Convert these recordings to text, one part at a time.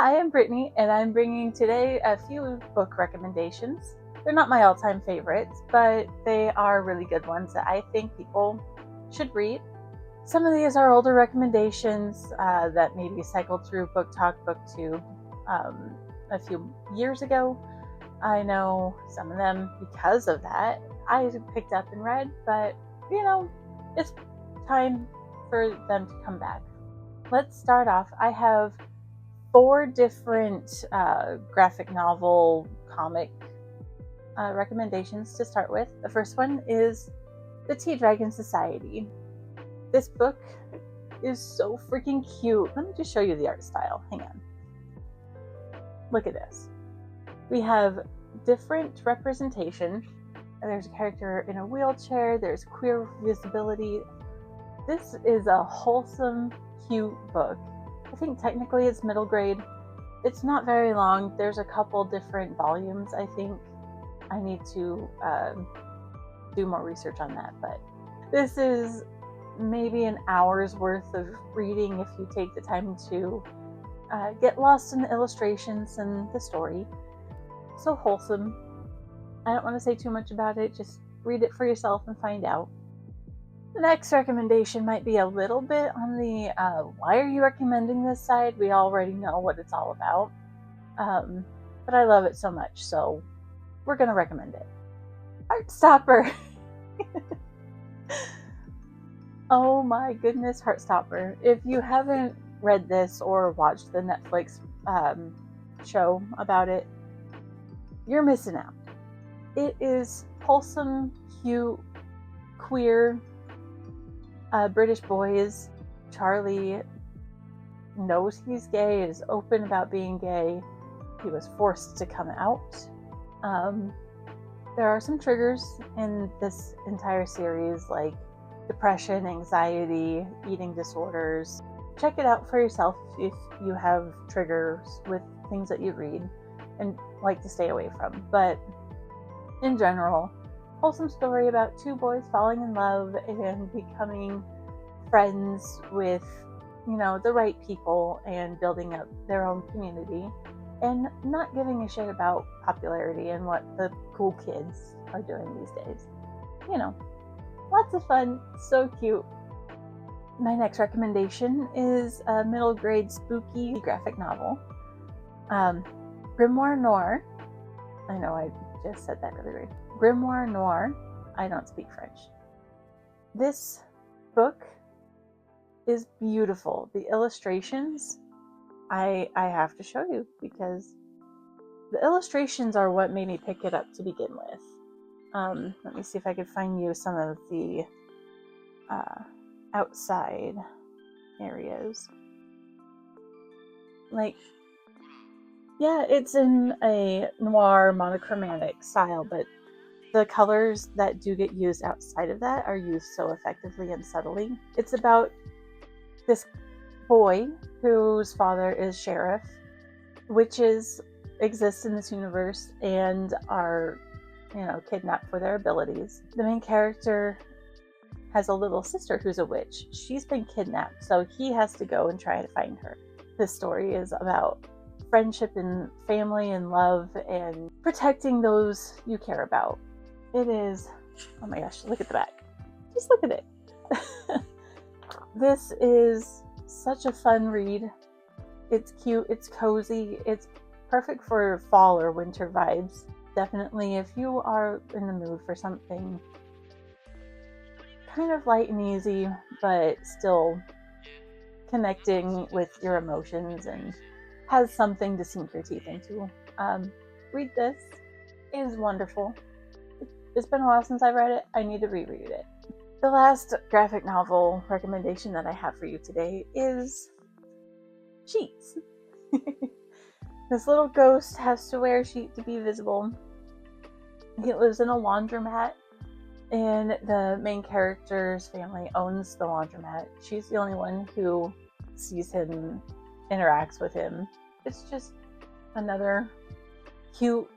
Hi, I'm Brittany, and I'm bringing today a few book recommendations. They're not my all-time favorites, but they are really good ones that I think people should read. Some of these are older recommendations that maybe cycled through Book Talk BookTube a few years ago. I know some of them because of that I picked up and read, but it's time for them to come back. Let's start off. I have 4 different graphic novel comic recommendations to start with. The first one is The Tea Dragon Society. This book is so freaking cute. Let me just show you the art style. Hang on. Look at this. We have different representation. There's a character in a wheelchair. There's queer visibility. This is a wholesome, cute book. I think technically it's middle grade. It's not very long. There's a couple different volumes, I think. I need to do more research on that, but this is maybe an hour's worth of reading if you take the time to get lost in the illustrations and the story. So wholesome. I don't want to say too much about it. Just read it for yourself and find out. The next recommendation might be a little bit on the why are you recommending this side? We already know what it's all about. But I love it so much, so we're going to recommend it. Heartstopper! Oh my goodness, Heartstopper. If you haven't read this or watched the Netflix show about it, you're missing out. It is wholesome, cute, queer, British boys. Charlie knows he's gay, is open about being gay. He was forced to come out. There are some triggers in this entire series, like depression, anxiety, eating disorders. Check it out for yourself if you have triggers with things that you read and like to stay away from. But in general, wholesome story about 2 boys falling in love and becoming friends with, the right people and building up their own community and not giving a shit about popularity and what the cool kids are doing these days. Lots of fun, so cute. My next recommendation is a middle grade spooky graphic novel, Grimoire Noir. I know I just said that really weird. Grimoire Noir. I don't speak French. This book is beautiful. The illustrations, I have to show you because the illustrations are what made me pick it up to begin with. Let me see if I could find you some of the outside areas. It's in a noir monochromatic style, but the colors that do get used outside of that are used so effectively and subtly. It's about this boy whose father is sheriff. Witches exist in this universe and are, kidnapped for their abilities. The main character has a little sister who's a witch. She's been kidnapped, so he has to go and try to find her. This story is about friendship and family and love and protecting those you care about. It is, oh my gosh, look at the back. Just look at it. This is such a fun read. It's cute, it's cozy, it's perfect for fall or winter vibes. Definitely if you are in the mood for something kind of light and easy, but still connecting with your emotions and has something to sink your teeth into. Read this. It is wonderful. It's been a while since I've read it. I need to reread it. The last graphic novel recommendation that I have for you today is sheets. This little ghost has to wear a sheet to be visible. He lives in a laundromat, and the main character's family owns the laundromat. She's the only one who sees him, interacts with him. It's just another cute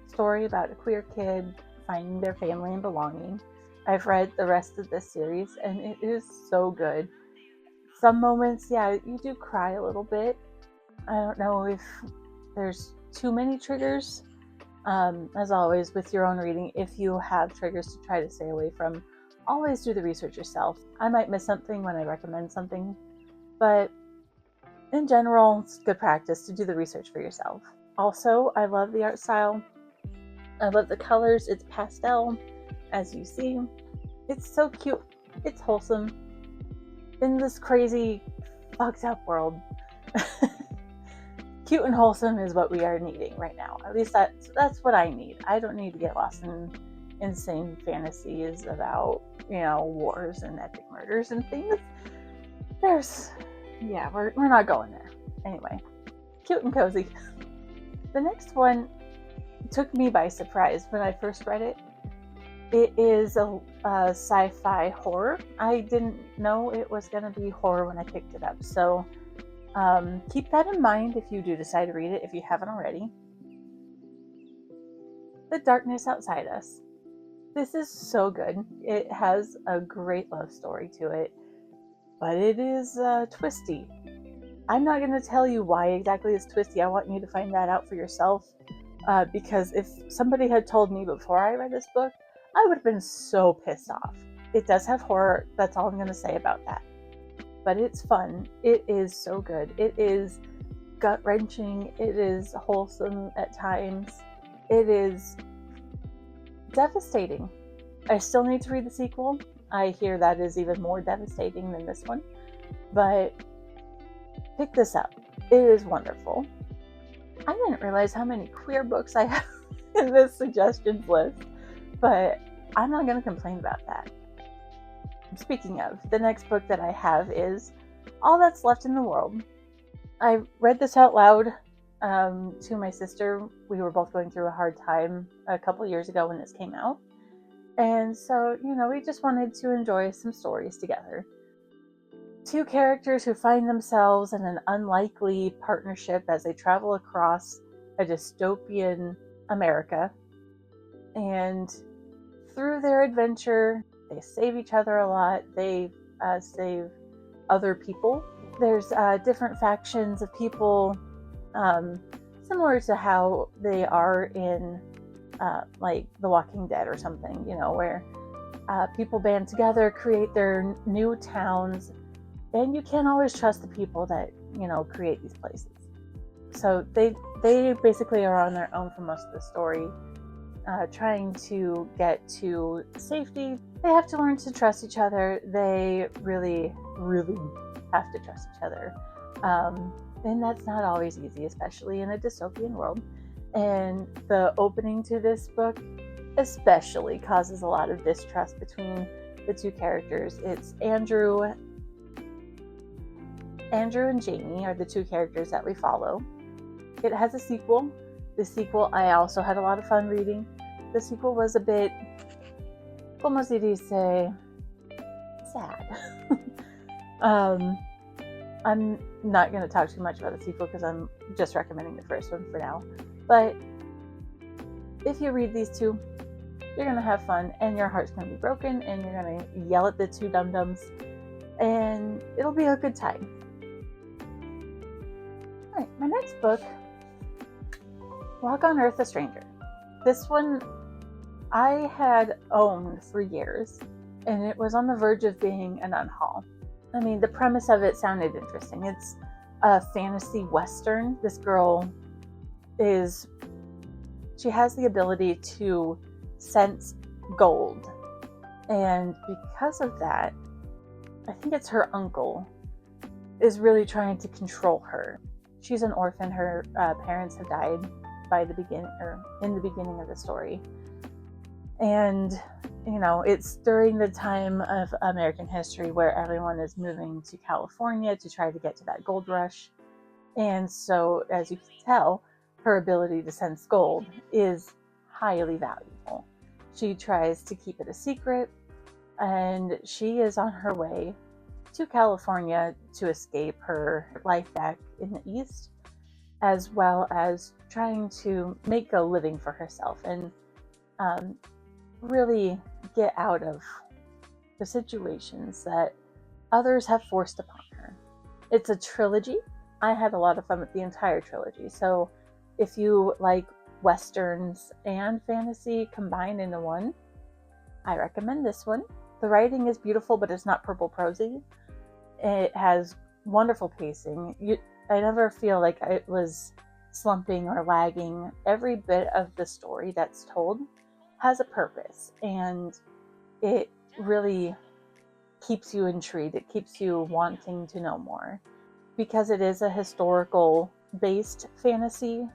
story about a queer kid finding their family and belonging. I've read the rest of this series, and it is so good. Some moments, you do cry a little bit, I don't know if there's too many triggers. As always, with your own reading, if you have triggers to try to stay away from, always do the research yourself. I might miss something when I recommend something, but in general, it's good practice to do the research for yourself. Also, I love the art style. I love the colors. It's pastel, as you see. It's so cute. It's wholesome. In this crazy, fucked up world, cute and wholesome is what we are needing right now. At least that's what I need. I don't need to get lost in insane fantasies about, wars and epic murders and things. We're not going there. Anyway, cute and cozy. The next one took me by surprise when I first read it. It is a sci-fi horror. I didn't know it was going to be horror when I picked it up, so keep that in mind if you do decide to read it, if you haven't already. The Darkness Outside Us. This is so good. It has a great love story to it, but it is twisty. I'm not going to tell you why exactly it's twisty. I want you to find that out for yourself, because if somebody had told me before I read this book, I would have been so pissed off. It does have horror. That's all I'm going to say about that. But it's fun. It is so good. It is gut-wrenching. It is wholesome at times. It is devastating. I still need to read the sequel. I hear that is even more devastating than this one. But pick this up. It is wonderful. I didn't realize how many queer books I have in this suggestions list, but I'm not going to complain about that. Speaking of, the next book that I have is All That's Left in the World. I read this out loud to my sister. We were both going through a hard time a couple years ago when this came out. And so, we just wanted to enjoy some stories together. Two characters who find themselves in an unlikely partnership as they travel across a dystopian America. And through their adventure, they save each other a lot. They save other people. There's different factions of people, similar to how they are in like The Walking Dead or something, where people band together, create their new towns, and you can't always trust the people that, create these places. So they basically are on their own for most of the story, trying to get to safety. They have to learn to trust each other. They really, really have to trust each other. And that's not always easy, especially in a dystopian world. And the opening to this book especially causes a lot of distrust between the two characters. It's Andrew and Jamie are the two characters that we follow. It has a sequel. The sequel I also had a lot of fun reading. The sequel was a bit, como se dice, sad. I'm not going to talk too much about the sequel because I'm just recommending the first one for now. But if you read these two, you're going to have fun and your heart's going to be broken and you're going to yell at the two dum-dums and it'll be a good time. Alright, my next book, Walk on Earth, a Stranger. This one I had owned for years and it was on the verge of being an unhaul. I mean, the premise of it sounded interesting. It's a fantasy western. This girl she has the ability to sense gold. And because of that, I think it's her uncle is really trying to control her. She's an orphan. Her parents have died in the beginning of the story. And it's during the time of American history where everyone is moving to California to try to get to that gold rush. And so, as you can tell, her ability to sense gold is highly valuable. She tries to keep it a secret, and she is on her way to California to escape her life back in the East, as well as trying to make a living for herself and really get out of the situations that others have forced upon her. It's a trilogy. I had a lot of fun with the entire trilogy. So if you like westerns and fantasy combined into one, I recommend this one. The writing is beautiful, but it's not purple prosy. It has wonderful pacing. I never feel like it was slumping or lagging. Every bit of the story that's told has a purpose, and it really keeps you intrigued. It keeps you wanting to know more. Because it is a historical based fantasy,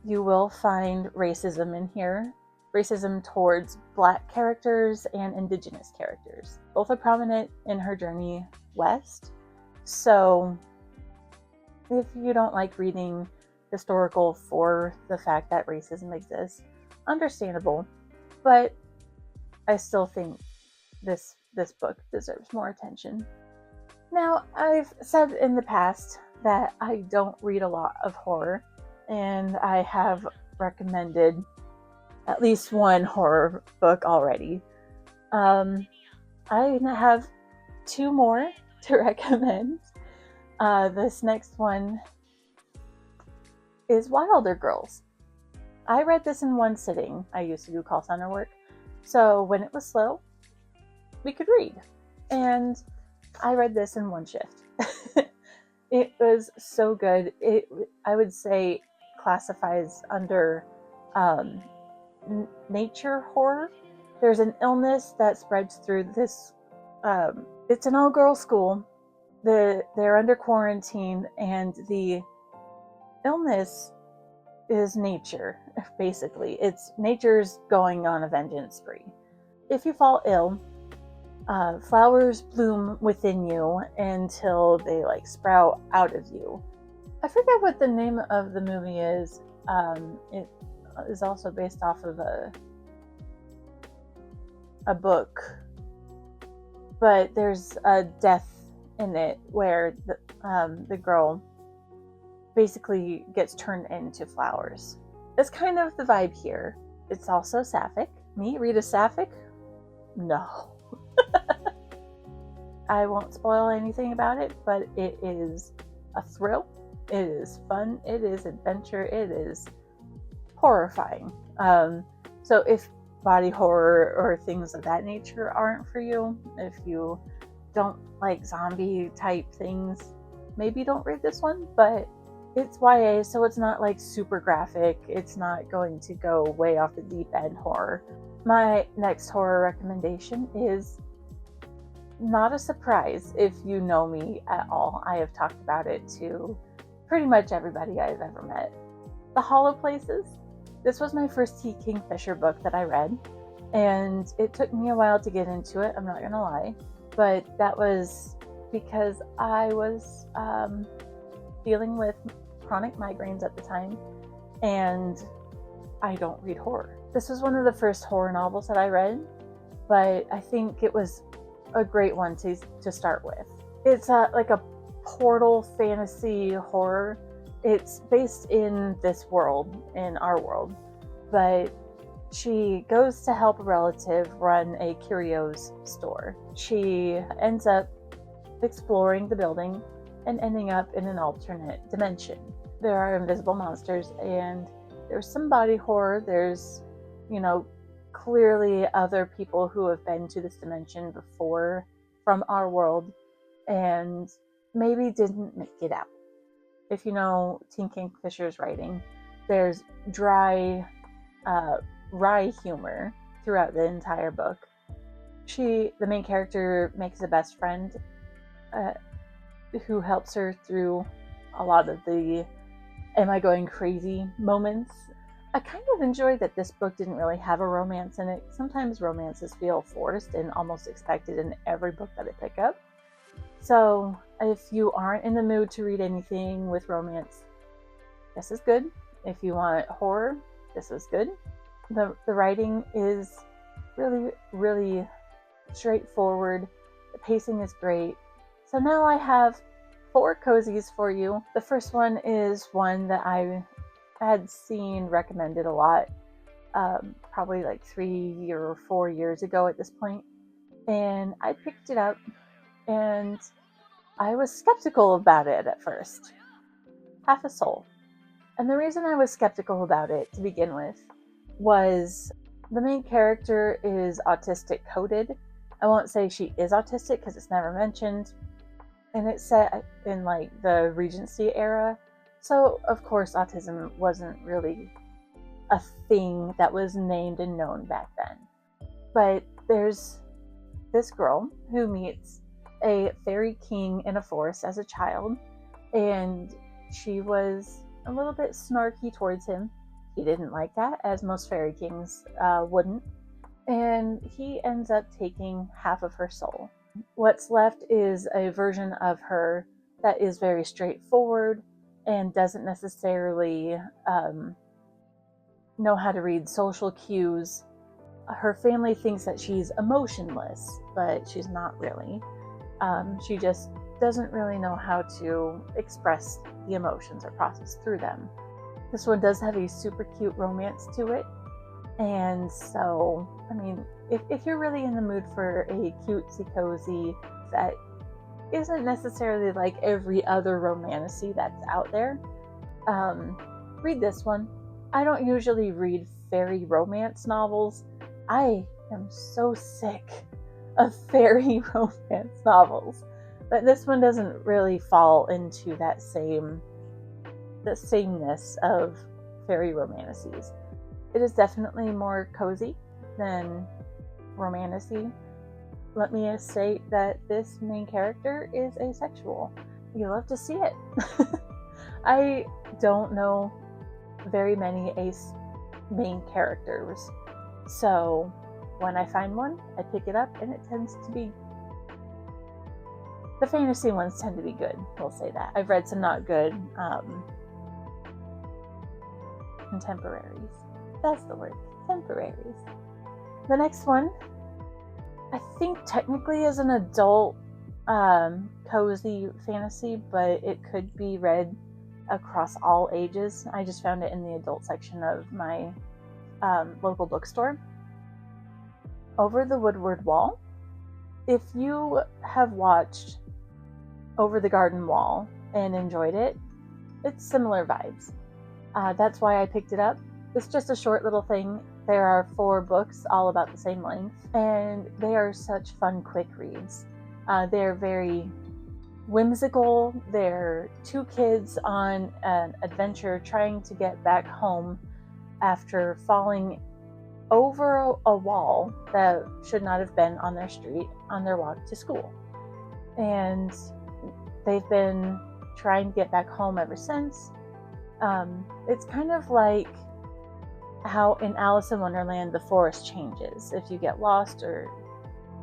you will find racism in here. Racism towards Black characters and Indigenous characters. Both are prominent in her journey west. So if you don't like reading historical for the fact that racism exists, understandable. But I still think this book deserves more attention. Now, I've said in the past that I don't read a lot of horror, and I have recommended at least one horror book already. I have two more to recommend. This next one is Wilder Girls. I read this in one sitting. I used to do call center work, so when it was slow, we could read. And I read this in one shift. It was so good. I would say, classifies under nature horror. There's an illness that spreads through this. It's an all-girl school. They're under quarantine, and the illness is nature. Basically, it's nature's going on a vengeance spree. If you fall ill, flowers bloom within you until they sprout out of you. I forget what the name of the movie is. It is also based off of a book, but there's a death in it where the girl basically gets turned into flowers. It's kind of the vibe here. It's also sapphic. Me read a sapphic? No. I won't spoil anything about it, but it is a thrill. It is fun. It is adventure. It is horrifying. So if body horror or things of that nature aren't for you, if you don't like zombie type things, maybe don't read this one. But it's YA, so it's not super graphic. It's not going to go way off the deep end horror. My next horror recommendation is not a surprise if you know me at all. I have talked about it to pretty much everybody I've ever met. The Hollow Places. This was my first T. Kingfisher book that I read, and it took me a while to get into it, I'm not gonna lie, but that was because I was dealing with chronic migraines at the time, and I don't read horror. This was one of the first horror novels that I read, but I think it was a great one to start with. It's like a portal fantasy horror. It's based in this world, in our world, but she goes to help a relative run a curios store. She ends up exploring the building and ending up in an alternate dimension. There are invisible monsters, and there's some body horror. There's, clearly other people who have been to this dimension before from our world and maybe didn't make it out. If you know Teen Kingfisher's writing, there's dry, wry humor throughout the entire book. The main character, makes a best friend who helps her through a lot of the am I going crazy moments. I kind of enjoyed that this book didn't really have a romance in it. Sometimes romances feel forced and almost expected in every book that I pick up. So if you aren't in the mood to read anything with romance, this is good. If you want horror, this is good. The writing is really, really straightforward. The pacing is great. So now I have 4 cozies for you. The first one is one that I had seen recommended a lot, probably 3 or 4 years ago at this point, and I picked it up, and I was skeptical about it at first. half a soul. And the reason I was skeptical about it to begin with was the main character is autistic coded. I won't say she is autistic because it's never mentioned. And it's set in like the Regency era. So, of course, autism wasn't really a thing that was named and known back then. But there's this girl who meets a fairy king in a forest as a child, and she was a little bit snarky towards him. He didn't like that, as most fairy kings wouldn't, and he ends up taking half of her soul. What's left is a version of her that is very straightforward and doesn't necessarily know how to read social cues. Her family thinks that she's emotionless, but she's not really. She just doesn't really know how to express the emotions or process through them. This one does have a super cute romance to it. And so, I mean, if you're really in the mood for a cutesy cozy that isn't necessarily like every other romantasy that's out there, read this one. I don't usually read fairy romance novels. I am so sick of fairy romance novels, but this one doesn't really fall into the sameness of fairy romantasy. It is definitely more cozy than romantasy. Let me state that this main character is asexual. You love to see it. I don't know very many ace main characters, so when I find one, I pick it up, and it tends to be... the fantasy ones tend to be good, we'll say that. I've read some not good contemporaries. That's the word, contemporaries. The next one, I think technically is an adult cozy fantasy, but it could be read across all ages. I just found it in the adult section of my local bookstore. Over the Woodward Wall. If you have watched Over the Garden Wall and enjoyed it, it's similar vibes. That's why I picked it up. It's just a short little thing. There are 4 books, all about the same length, and they are such fun, quick reads. They're very whimsical. They're 2 kids on an adventure trying to get back home after falling over a wall that should not have been on their street on their walk to school. And they've been trying to get back home ever since. It's kind of like how in Alice in Wonderland the forest changes if you get lost or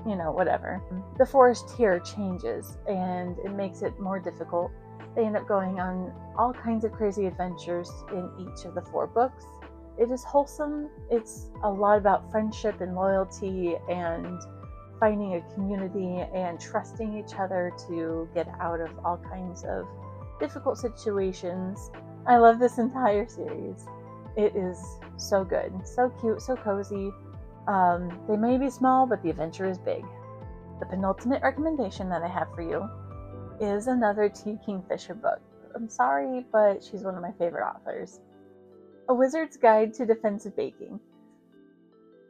whatever. The forest here changes and it makes it more difficult. They end up going on all kinds of crazy adventures in each of the 4 books. It is wholesome. It's a lot about friendship and loyalty and finding a community and trusting each other to get out of all kinds of difficult situations. I love this entire series. It is so good, so cute, so cozy. They may be small, but the adventure is big. The penultimate recommendation that I have for you is another T. Kingfisher book. I'm sorry, but she's one of my favorite authors. A Wizard's Guide to Defensive Baking.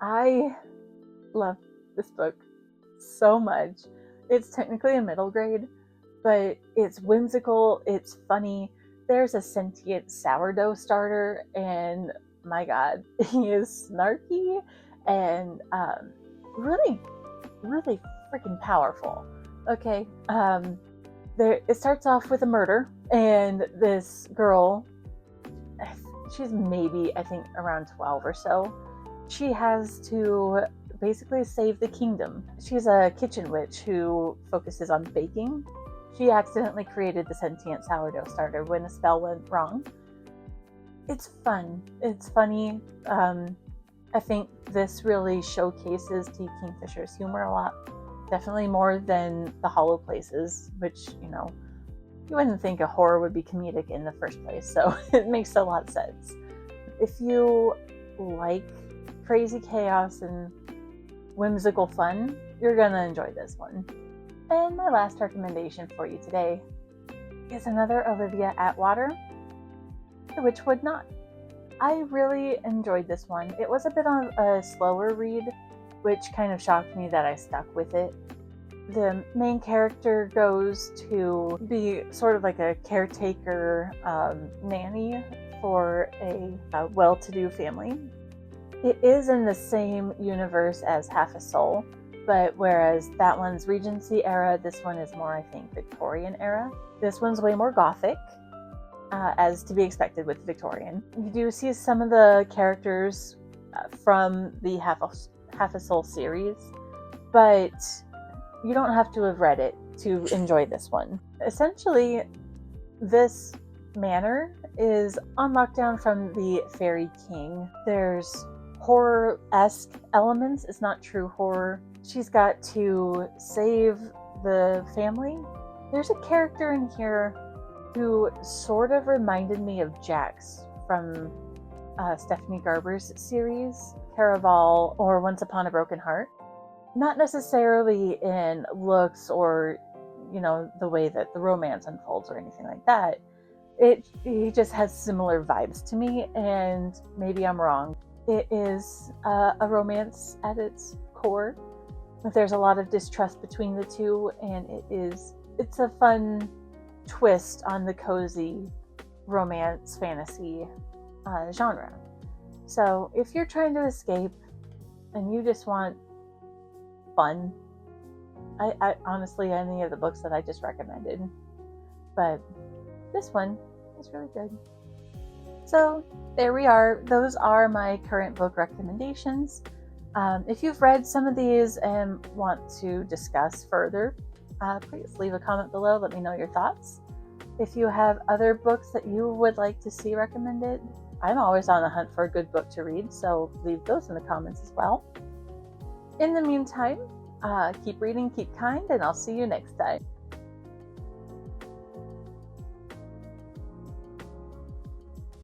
I love this book so much. It's technically a middle grade, but it's whimsical, it's funny. There's a sentient sourdough starter, and my god, he is snarky and really, really freaking powerful. Okay, it starts off with a murder, and this girl, she's maybe, I think, around 12 or so. She has to basically save the kingdom. She's a kitchen witch who focuses on baking. She accidentally created the sentient sourdough starter when a spell went wrong. It's fun. It's funny. I think this really showcases T. Kingfisher's humor a lot. Definitely more than The Hollow Places, which, you wouldn't think a horror would be comedic in the first place, so it makes a lot of sense. If you like crazy chaos and whimsical fun, you're gonna enjoy this one. And my last recommendation for you today is another Olivia Atwater. which would not. I really enjoyed this one. It was a bit of a slower read, which kind of shocked me that I stuck with it. The main character goes to be sort of like a caretaker nanny for a well-to-do family. It is in the same universe as Half a Soul, but whereas that one's Regency era, this one is more, I think, Victorian era. This one's way more gothic, as to be expected with Victorian. You do see some of the characters from the Half a Soul series, but you don't have to have read it to enjoy this one. Essentially, this manor is on lockdown from the Fairy King. There's horror-esque elements. It's not true horror. She's got to save the family. There's a character in here who sort of reminded me of Jax from Stephanie Garber's series, Caraval or Once Upon a Broken Heart. Not necessarily in looks or, the way that the romance unfolds or anything like that. He just has similar vibes to me, and maybe I'm wrong. It is a romance at its core, but there's a lot of distrust between the two, and it's a fun twist on the cozy romance fantasy genre. So if you're trying to escape and you just want fun, I honestly, any of the books that I just recommended, but this one is really good. So there we are. Those are my current book recommendations. If you've read some of these and want to discuss further, please leave a comment below. Let me know your thoughts. If you have other books that you would like to see recommended, I'm always on the hunt for a good book to read, so leave those in the comments as well. In the meantime, keep reading, keep kind, and I'll see you next time.